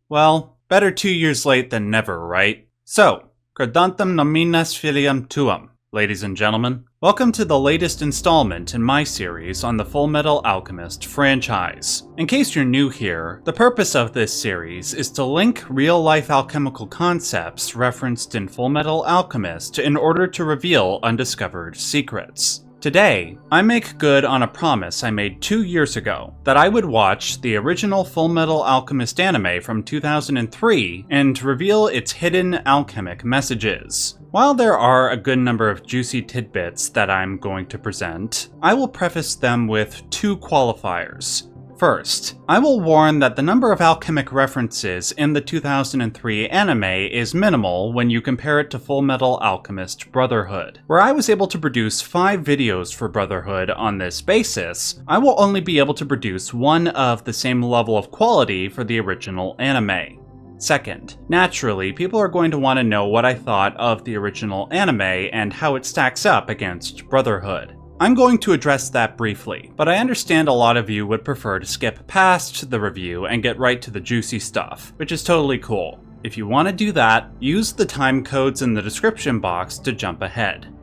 Well, better 2 years late than never, right? So, credantem nominas filiam tuam, ladies and gentlemen. Welcome to the latest installment in my series on the Fullmetal Alchemist franchise. In case you're new here, the purpose of this series is to link real-life alchemical concepts referenced in Fullmetal Alchemist in order to reveal undiscovered secrets. Today, I make good on a promise I made 2 years ago, that I would watch the original Fullmetal Alchemist anime from 2003 and reveal its hidden alchemic messages. While there are a good number of juicy tidbits that I'm going to present, I will preface them with 2 qualifiers. First, I will warn that the number of alchemic references in the 2003 anime is minimal when you compare it to Fullmetal Alchemist Brotherhood. Where I was able to produce 5 videos for Brotherhood on this basis, I will only be able to produce one of the same level of quality for the original anime. Second, naturally, people are going to want to know what I thought of the original anime and how it stacks up against Brotherhood. I'm going to address that briefly, but I understand a lot of you would prefer to skip past the review and get right to the juicy stuff, which is totally cool. If you want to do that, use the time codes in the description box to jump ahead.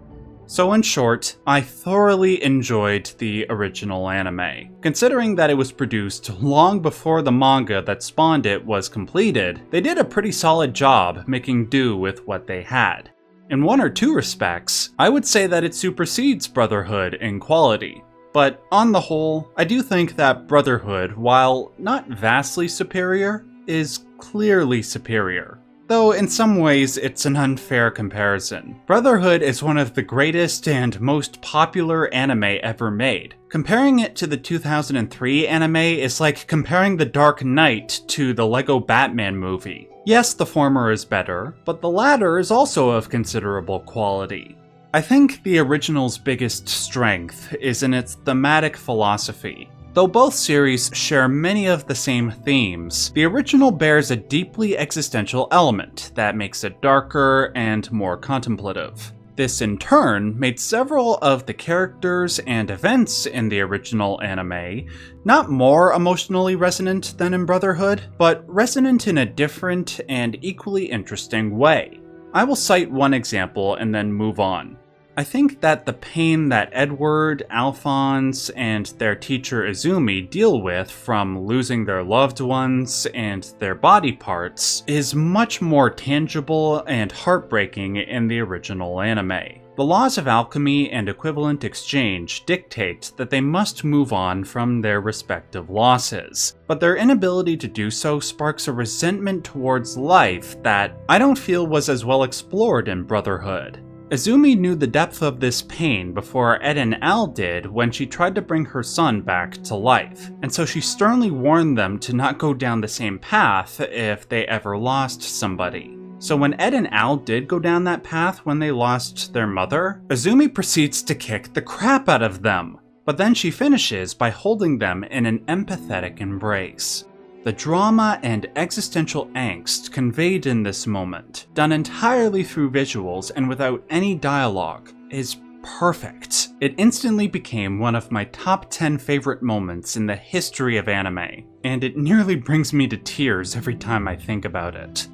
So in short, I thoroughly enjoyed the original anime. Considering that it was produced long before the manga that spawned it was completed, they did a pretty solid job making do with what they had. In 1 or 2 respects, I would say that it supersedes Brotherhood in quality. But on the whole, I do think that Brotherhood, while not vastly superior, is clearly superior. Though in some ways it's an unfair comparison. Brotherhood is one of the greatest and most popular anime ever made. Comparing it to the 2003 anime is like comparing The Dark Knight to the Lego Batman movie. Yes, the former is better, but the latter is also of considerable quality. I think the original's biggest strength is in its thematic philosophy. Though both series share many of the same themes, the original bears a deeply existential element that makes it darker and more contemplative. This in turn made several of the characters and events in the original anime not more emotionally resonant than in Brotherhood, but resonant in a different and equally interesting way. I will cite one example and then move on. I think that the pain that Edward, Alphonse, and their teacher Izumi deal with from losing their loved ones and their body parts is much more tangible and heartbreaking in the original anime. The laws of alchemy and equivalent exchange dictate that they must move on from their respective losses, but their inability to do so sparks a resentment towards life that I don't feel was as well explored in Brotherhood. Izumi knew the depth of this pain before Ed and Al did when she tried to bring her son back to life, and so she sternly warned them to not go down the same path if they ever lost somebody. So when Ed and Al did go down that path when they lost their mother, Izumi proceeds to kick the crap out of them, but then she finishes by holding them in an empathetic embrace. The drama and existential angst conveyed in this moment, done entirely through visuals and without any dialogue, is perfect. It instantly became one of my top 10 favorite moments in the history of anime, and it nearly brings me to tears every time I think about it.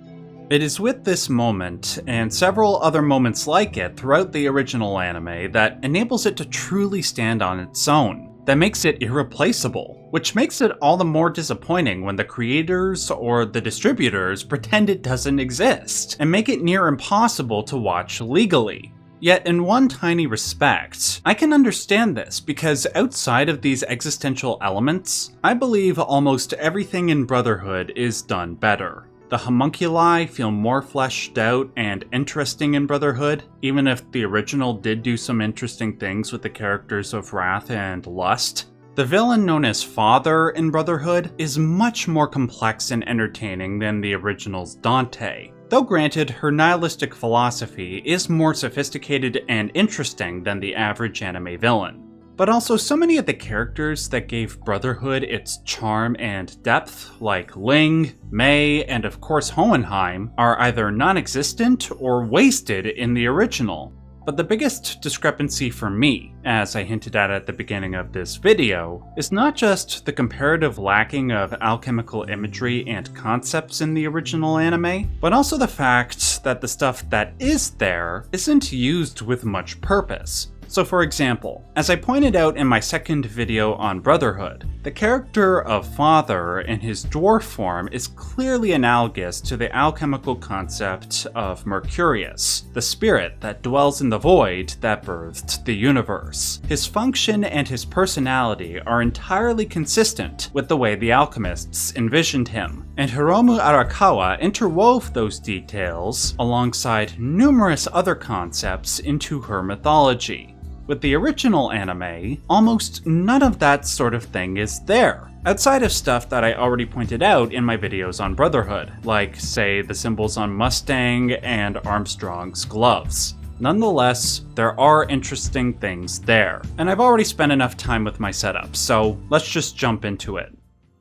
It is with this moment, and several other moments like it throughout the original anime, that enables it to truly stand on its own. That makes it irreplaceable, which makes it all the more disappointing when the creators or the distributors pretend it doesn't exist, and make it near impossible to watch legally. Yet in one tiny respect, I can understand this because outside of these existential elements, I believe almost everything in Brotherhood is done better. The homunculi feel more fleshed out and interesting in Brotherhood, even if the original did do some interesting things with the characters of Wrath and Lust. The villain known as Father in Brotherhood is much more complex and entertaining than the original's Dante. Though granted, her nihilistic philosophy is more sophisticated and interesting than the average anime villain. But also so many of the characters that gave Brotherhood its charm and depth, like Ling, Mei, and of course Hohenheim, are either non-existent or wasted in the original. But the biggest discrepancy for me, as I hinted at the beginning of this video, is not just the comparative lacking of alchemical imagery and concepts in the original anime, but also the fact that the stuff that is there isn't used with much purpose. So for example, as I pointed out in my second video on Brotherhood, the character of Father in his dwarf form is clearly analogous to the alchemical concept of Mercurius, the spirit that dwells in the void that birthed the universe. His function and his personality are entirely consistent with the way the alchemists envisioned him, and Hiromu Arakawa interwove those details alongside numerous other concepts into her mythology. With the original anime, almost none of that sort of thing is there, outside of stuff that I already pointed out in my videos on Brotherhood, like, say, the symbols on Mustang and Armstrong's gloves. Nonetheless, there are interesting things there, and I've already spent enough time with my setup, so let's just jump into it.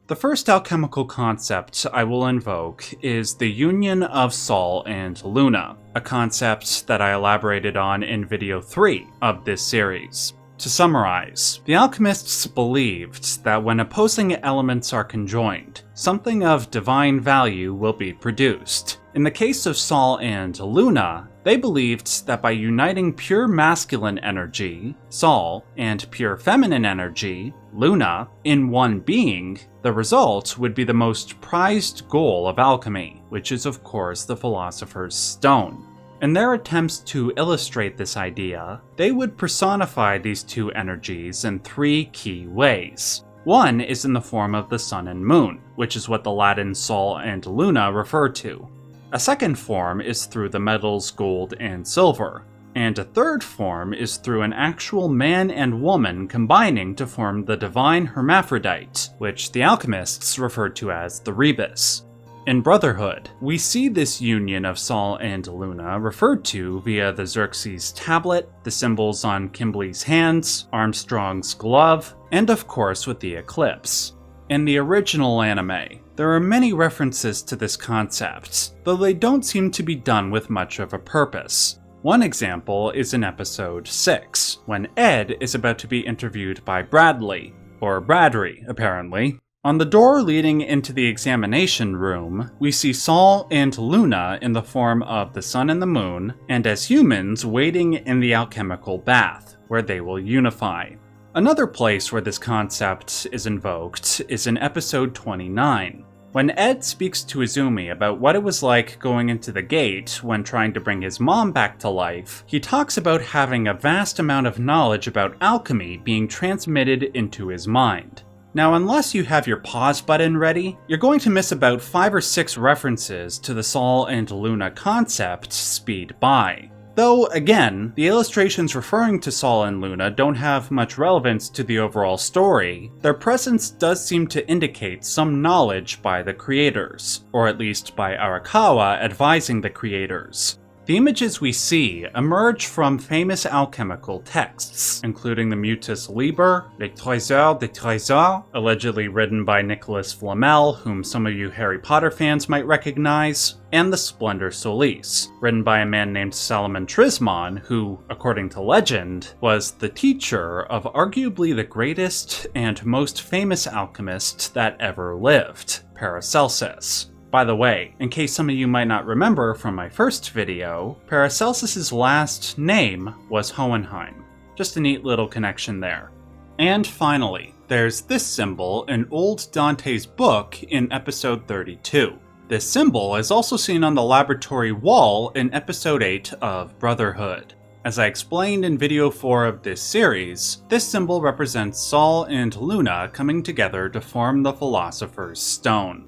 The first alchemical concept I will invoke is the union of Sol and Luna, a concept that I elaborated on in video 3 of this series. To summarize, the alchemists believed that when opposing elements are conjoined, something of divine value will be produced. In the case of Sol and Luna, they believed that by uniting pure masculine energy, Sol, and pure feminine energy, Luna, in one being, the result would be the most prized goal of alchemy, which is of course the Philosopher's Stone. In their attempts to illustrate this idea, they would personify these two energies in three key ways. One is in the form of the sun and moon, which is what the Latin Sol and Luna refer to. A second form is through the metals gold and silver, and a third form is through an actual man and woman combining to form the divine hermaphrodite, which the alchemists referred to as the rebus. In Brotherhood, we see this union of Sol and Luna referred to via the Xerxes tablet, the symbols on Kimberly's hands, Armstrong's glove, and of course with the eclipse. In the original anime, there are many references to this concept, though they don't seem to be done with much of a purpose. One example is in episode 6, when Ed is about to be interviewed by Bradley, or Bradry apparently. On the door leading into the examination room, we see Sol and Luna in the form of the sun and the moon, and as humans waiting in the alchemical bath, where they will unify. Another place where this concept is invoked is in episode 29. When Ed speaks to Izumi about what it was like going into the gate when trying to bring his mom back to life, he talks about having a vast amount of knowledge about alchemy being transmitted into his mind. Now, unless you have your pause button ready, you're going to miss about 5 or 6 references to the Sol and Luna concept speed by. Though, again, the illustrations referring to Sol and Luna don't have much relevance to the overall story, their presence does seem to indicate some knowledge by the creators, or at least by Arakawa advising the creators. The images we see emerge from famous alchemical texts, including the Mutus Liber, Les Trésors des Trésors, allegedly written by Nicholas Flamel, whom some of you Harry Potter fans might recognize, and the Splendor Solis, written by a man named Salomon Trismon, who, according to legend, was the teacher of arguably the greatest and most famous alchemist that ever lived, Paracelsus. By the way, in case some of you might not remember from my first video, Paracelsus's last name was Hohenheim. Just a neat little connection there. And finally, there's this symbol in old Dante's book in episode 32. This symbol is also seen on the laboratory wall in episode 8 of Brotherhood. As I explained in video 4 of this series, this symbol represents Sol and Luna coming together to form the Philosopher's Stone.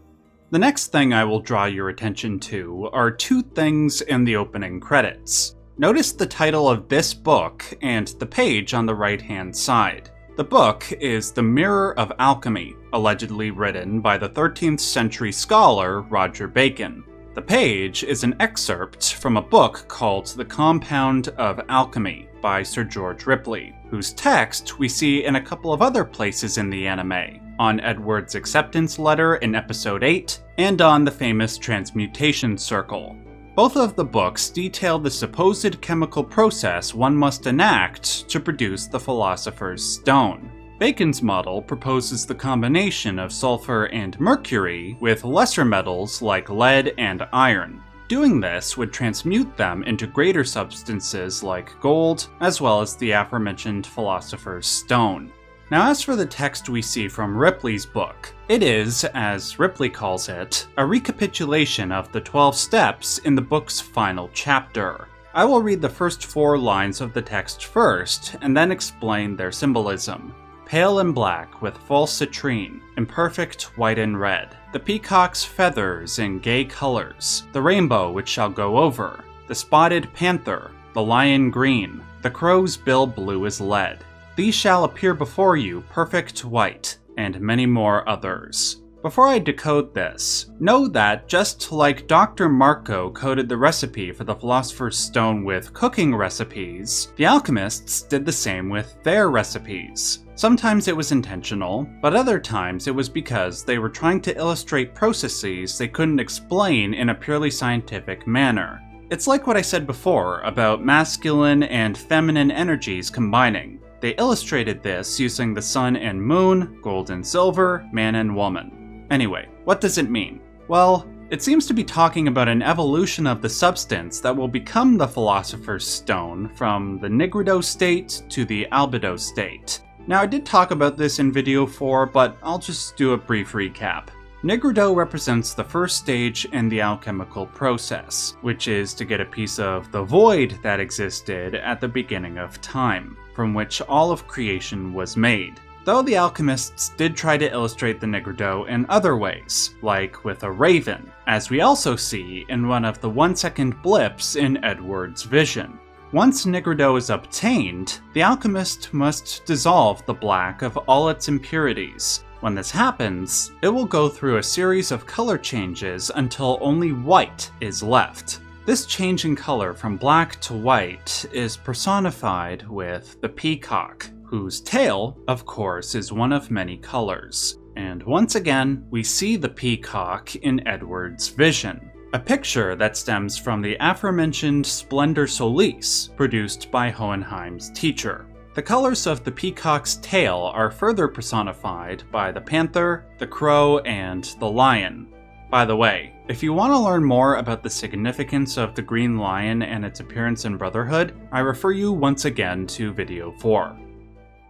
The next thing I will draw your attention to are 2 things in the opening credits. Notice the title of this book and the page on the right-hand side. The book is The Mirror of Alchemy, allegedly written by the 13th century scholar Roger Bacon. The page is an excerpt from a book called The Compound of Alchemy by Sir George Ripley, whose text we see in a couple of other places in the anime, on Edward's acceptance letter in episode 8, and on the famous transmutation circle. Both of the books detail the supposed chemical process one must enact to produce the Philosopher's Stone. Bacon's model proposes the combination of sulfur and mercury with lesser metals like lead and iron. Doing this would transmute them into greater substances like gold, as well as the aforementioned Philosopher's Stone. Now, as for the text we see from Ripley's book, it is, as Ripley calls it, a recapitulation of the 12 steps in the book's final chapter. I will read the first 4 lines of the text first, and then explain their symbolism. Pale and black with false citrine, imperfect white and red, the peacock's feathers in gay colors, the rainbow which shall go over, the spotted panther, the lion green, the crow's bill blue as lead. These shall appear before you perfect white, and many more others. Before I decode this, know that just like Dr. Marco coded the recipe for the Philosopher's Stone with cooking recipes, the alchemists did the same with their recipes. Sometimes it was intentional, but other times it was because they were trying to illustrate processes they couldn't explain in a purely scientific manner. It's like what I said before about masculine and feminine energies combining. They illustrated this using the sun and moon, gold and silver, man and woman. Anyway, what does it mean? Well, it seems to be talking about an evolution of the substance that will become the Philosopher's Stone from the Nigredo state to the Albedo state. Now, I did talk about this in video 4, but I'll just do a brief recap. Nigredo represents the first stage in the alchemical process, which is to get a piece of the void that existed at the beginning of time, from which all of creation was made. Though the alchemists did try to illustrate the Nigredo in other ways, like with a raven, as we also see in one of the 1-second blips in Edward's vision. Once Nigredo is obtained, the alchemist must dissolve the black of all its impurities. When this happens, it will go through a series of color changes until only white is left. This change in color from black to white is personified with the peacock, whose tail, of course, is one of many colors. And once again, we see the peacock in Edward's vision. A picture that stems from the aforementioned Splendor Solis, produced by Hohenheim's teacher. The colors of the peacock's tail are further personified by the panther, the crow, and the lion. By the way, if you want to learn more about the significance of the green lion and its appearance in Brotherhood, I refer you once again to video 4.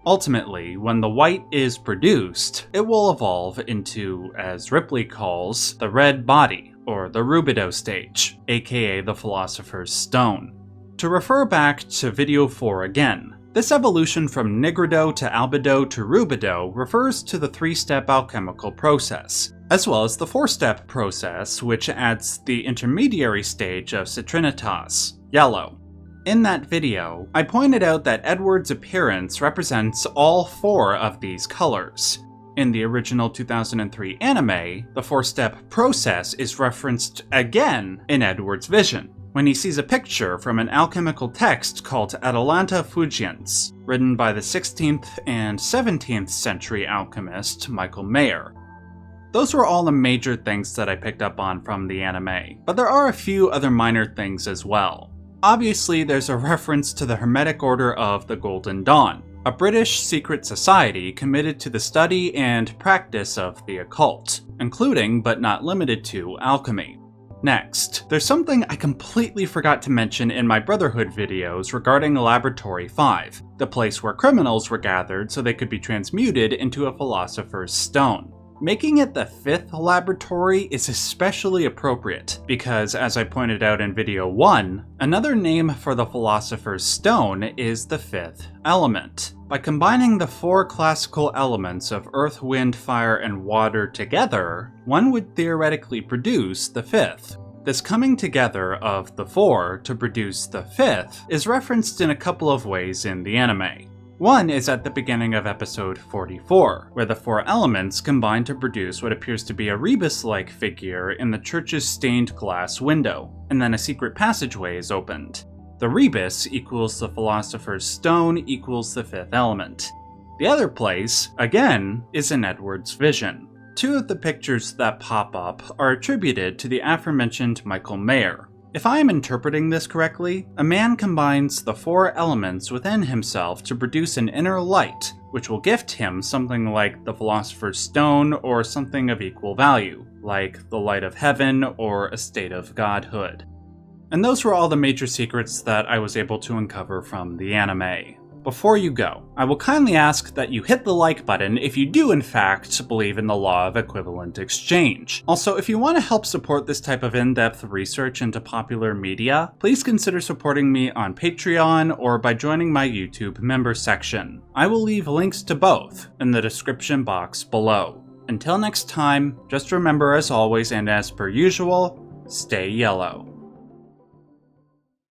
Ultimately, when the white is produced, it will evolve into, as Ripley calls, the red body, or the Rubedo stage, aka the Philosopher's Stone. To refer back to video 4 again, this evolution from Nigredo to Albedo to Rubedo refers to the 3-step alchemical process, as well as the 4-step process, which adds the intermediary stage of citrinitas, yellow. In that video, I pointed out that Edward's appearance represents all 4 of these colors. In the original 2003 anime, the 4-step process is referenced again in Edward's vision, when he sees a picture from an alchemical text called Atalanta Fugiens, written by the 16th and 17th century alchemist Michael Mayer. Those were all the major things that I picked up on from the anime, but there are a few other minor things as well. Obviously, there's a reference to the Hermetic Order of the Golden Dawn, a British secret society committed to the study and practice of the occult, including but not limited to alchemy. Next, there's something I completely forgot to mention in my Brotherhood videos regarding Laboratory 5, the place where criminals were gathered so they could be transmuted into a Philosopher's Stone. Making it the 5th laboratory is especially appropriate, because as I pointed out in video 1, another name for the Philosopher's Stone is the 5th element. By combining the 4 classical elements of earth, wind, fire, and water together, one would theoretically produce the 5th. This coming together of the 4 to produce the 5th is referenced in a couple of ways in the anime. One is at the beginning of episode 44, where the 4 elements combine to produce what appears to be a rebus-like figure in the church's stained glass window, and then a secret passageway is opened. The rebus equals the Philosopher's Stone equals the 5th element. The other place, again, is in Edward's vision. 2 of the pictures that pop up are attributed to the aforementioned Michael Mayer. If I am interpreting this correctly, a man combines the 4 elements within himself to produce an inner light, which will gift him something like the Philosopher's Stone or something of equal value, like the light of heaven or a state of godhood. And those were all the major secrets that I was able to uncover from the anime. Before you go, I will kindly ask that you hit the like button if you do in fact believe in the law of equivalent exchange. Also, if you want to help support this type of in-depth research into popular media, please consider supporting me on Patreon or by joining my YouTube member section. I will leave links to both in the description box below. Until next time, just remember as always and as per usual, stay yellow.